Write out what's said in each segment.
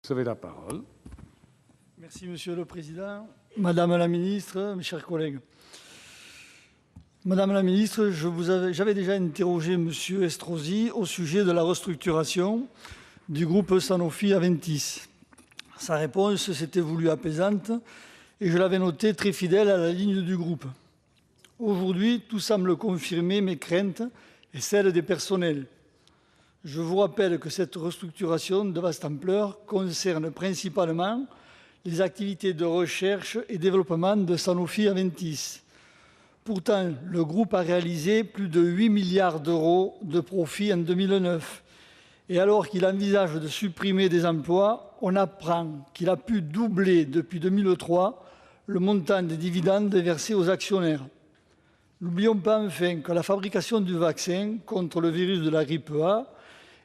Vous avez la parole. Merci, Monsieur le Président. Madame la Ministre, mes chers collègues. Madame la Ministre, j'avais déjà interrogé Monsieur Estrosi au sujet de la restructuration du groupe Sanofi-Aventis. Sa réponse s'était voulue apaisante et je l'avais notée très fidèle à la ligne du groupe. Aujourd'hui, tout semble confirmer mes craintes et celles des personnels. Je vous rappelle que cette restructuration de vaste ampleur concerne principalement les activités de recherche et développement de Sanofi-Aventis. Pourtant, le groupe a réalisé plus de 8 milliards d'euros de profit en 2009. Et alors qu'il envisage de supprimer des emplois, on apprend qu'il a pu doubler depuis 2003 le montant des dividendes versés aux actionnaires. N'oublions pas enfin que la fabrication du vaccin contre le virus de la grippe A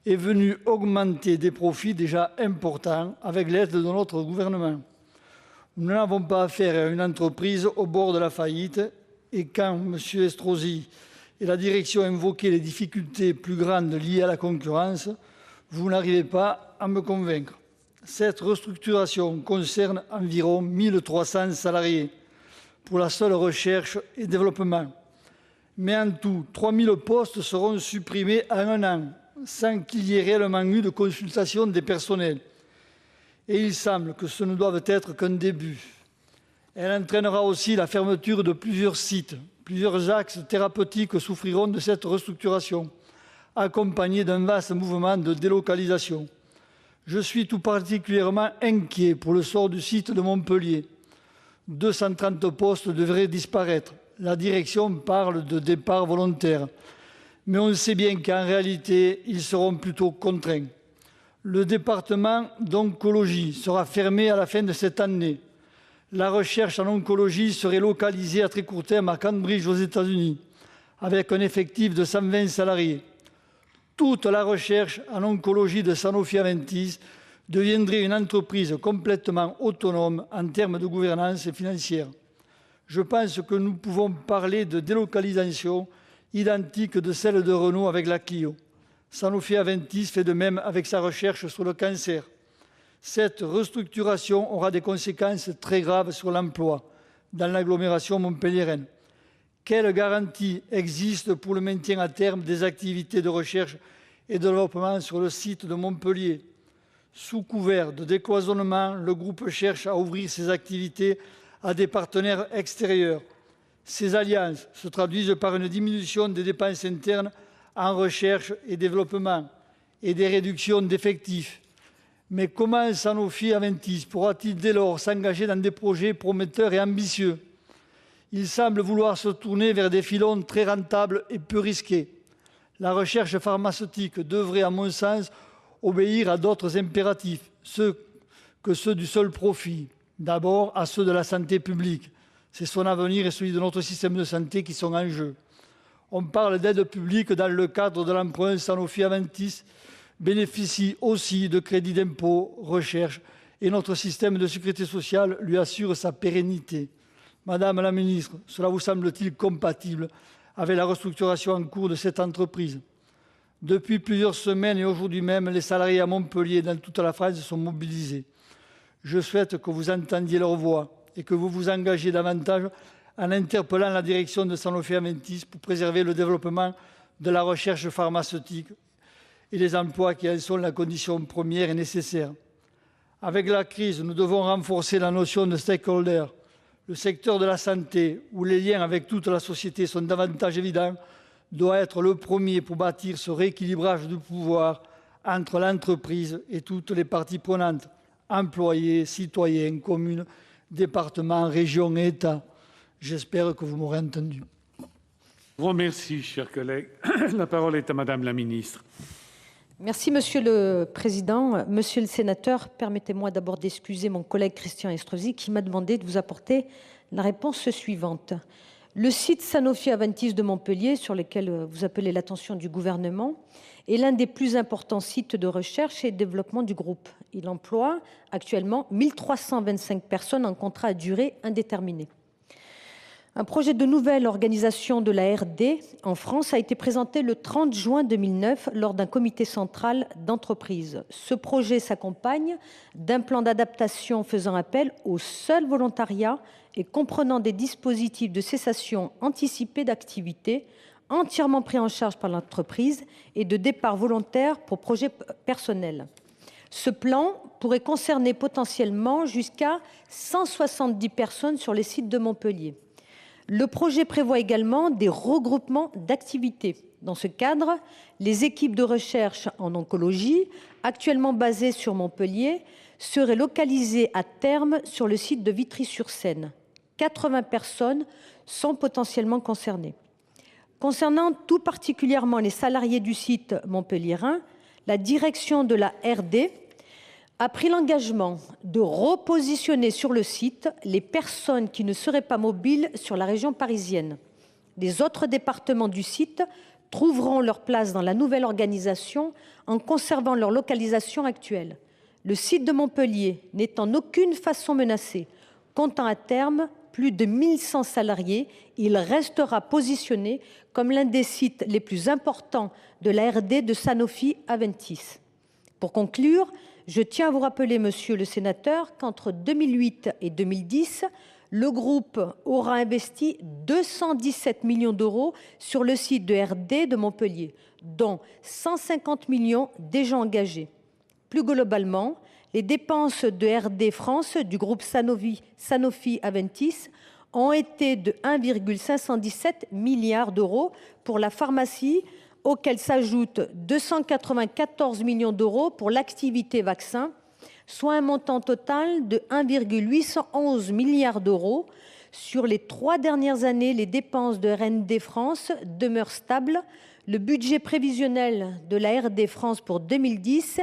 est venue augmenter des profits déjà importants avec l'aide de notre gouvernement. Nous n'avons pas affaire à une entreprise au bord de la faillite et quand M. Estrosi et la direction invoquaient les difficultés plus grandes liées à la concurrence, vous n'arrivez pas à me convaincre. Cette restructuration concerne environ 1300 salariés pour la seule recherche et développement. Mais en tout, 3000 postes seront supprimés en un an, sans qu'il y ait réellement eu de consultation des personnels. Et il semble que ce ne doive être qu'un début. Elle entraînera aussi la fermeture de plusieurs sites. Plusieurs axes thérapeutiques souffriront de cette restructuration, accompagnée d'un vaste mouvement de délocalisation. Je suis tout particulièrement inquiet pour le sort du site de Montpellier. 230 postes devraient disparaître. La direction parle de départ volontaire. Mais on sait bien qu'en réalité, ils seront plutôt contraints. Le département d'oncologie sera fermé à la fin de cette année. La recherche en oncologie serait localisée à très court terme à Cambridge aux États-Unis, avec un effectif de 120 salariés. Toute la recherche en oncologie de Sanofi-Aventis deviendrait une entreprise complètement autonome en termes de gouvernance financière. Je pense que nous pouvons parler de délocalisation identique de celle de Renault avec la Clio. Sanofi-Aventis fait de même avec sa recherche sur le cancer. Cette restructuration aura des conséquences très graves sur l'emploi dans l'agglomération montpelliéraine. Quelle garantie existe pour le maintien à terme des activités de recherche et de développement sur le site de Montpellier? Sous couvert de décloisonnement, le groupe cherche à ouvrir ses activités à des partenaires extérieurs. Ces alliances se traduisent par une diminution des dépenses internes en recherche et développement et des réductions d'effectifs. Mais comment Sanofi-Aventis pourra-t-il dès lors s'engager dans des projets prometteurs et ambitieux? Il semble vouloir se tourner vers des filons très rentables et peu risqués. La recherche pharmaceutique devrait, à mon sens, obéir à d'autres impératifs, que ceux du seul profit. D'abord, à ceux de la santé publique. C'est son avenir et celui de notre système de santé qui sont en jeu. On parle d'aide publique dans le cadre de l'emprunt. Sanofi-Aventis bénéficie aussi de crédits d'impôt, recherche, et notre système de sécurité sociale lui assure sa pérennité. Madame la Ministre, cela vous semble-t-il compatible avec la restructuration en cours de cette entreprise? Depuis plusieurs semaines et aujourd'hui même, les salariés à Montpellier et dans toute la France sont mobilisés. Je souhaite que vous entendiez leur voix et que vous vous engagiez davantage en interpellant la direction de Sanofi-Aventis pour préserver le développement de la recherche pharmaceutique et les emplois qui en sont la condition première et nécessaire. Avec la crise, nous devons renforcer la notion de stakeholder. Le secteur de la santé, où les liens avec toute la société sont davantage évidents, doit être le premier pour bâtir ce rééquilibrage du pouvoir entre l'entreprise et toutes les parties prenantes, employés, citoyens, communes, départements, régions et États. J'espère que vous m'aurez entendu. Je vous remercie, chers collègues. La parole est à Madame la Ministre. Merci, Monsieur le Président. Monsieur le Sénateur, permettez-moi d'abord d'excuser mon collègue Christian Estrosi qui m'a demandé de vous apporter la réponse suivante. Le site Sanofi-Aventis de Montpellier, sur lequel vous appelez l'attention du gouvernement, est l'un des plus importants sites de recherche et de développement du groupe. Il emploie actuellement 1325 personnes en contrat à durée indéterminée. Un projet de nouvelle organisation de la RD en France a été présenté le 30 juin 2009 lors d'un comité central d'entreprise. Ce projet s'accompagne d'un plan d'adaptation faisant appel au seul volontariat et comprenant des dispositifs de cessation anticipée d'activité entièrement pris en charge par l'entreprise et de départ volontaire pour projet personnel. Ce plan pourrait concerner potentiellement jusqu'à 170 personnes sur les sites de Montpellier. Le projet prévoit également des regroupements d'activités. Dans ce cadre, les équipes de recherche en oncologie, actuellement basées sur Montpellier, seraient localisées à terme sur le site de Vitry-sur-Seine. 80 personnes sont potentiellement concernées. Concernant tout particulièrement les salariés du site montpelliérain, la direction de la RD a pris l'engagement de repositionner sur le site les personnes qui ne seraient pas mobiles sur la région parisienne. Les autres départements du site trouveront leur place dans la nouvelle organisation en conservant leur localisation actuelle. Le site de Montpellier n'est en aucune façon menacé. Comptant à terme plus de 1100 salariés, il restera positionné comme l'un des sites les plus importants de la RD de Sanofi Aventis. Pour conclure, je tiens à vous rappeler, monsieur le sénateur, qu'entre 2008 et 2010, le groupe aura investi 217 millions d'euros sur le site de RD de Montpellier, dont 150 millions déjà engagés. Plus globalement, les dépenses de RD France du groupe Sanofi Aventis ont été de 1,517 milliard d'euros pour la pharmacie, auxquels s'ajoutent 294 millions d'euros pour l'activité vaccin, soit un montant total de 1,811 milliard d'euros. Sur les 3 dernières années, les dépenses de RD France demeurent stables. Le budget prévisionnel de la RD France pour 2010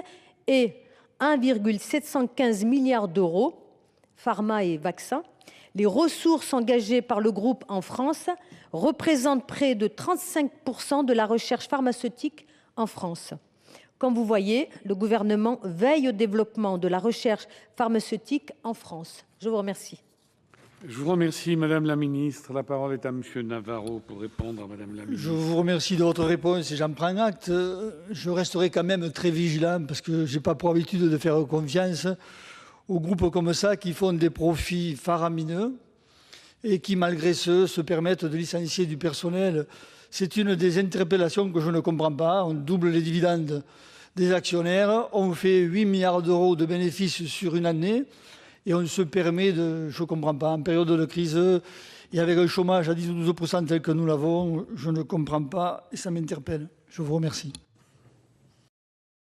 est 1,715 milliard d'euros, pharma et vaccins. Les ressources engagées par le groupe en France représentent près de 35% de la recherche pharmaceutique en France. Comme vous voyez, le gouvernement veille au développement de la recherche pharmaceutique en France. Je vous remercie. Je vous remercie, Madame la Ministre. La parole est à Monsieur Navarro pour répondre à Madame la Ministre. Je vous remercie de votre réponse et j'en prends acte. Je resterai quand même très vigilant parce que je n'ai pas pour habitude de faire confiance aux groupes comme ça qui font des profits faramineux et qui, malgré ce, se permettent de licencier du personnel. C'est une des interpellations que je ne comprends pas. On double les dividendes des actionnaires, on fait 8 milliards d'euros de bénéfices sur une année et on se permet de... Je ne comprends pas. En période de crise et avec un chômage à 10 ou 12% tel que nous l'avons, je ne comprends pas et ça m'interpelle. Je vous remercie.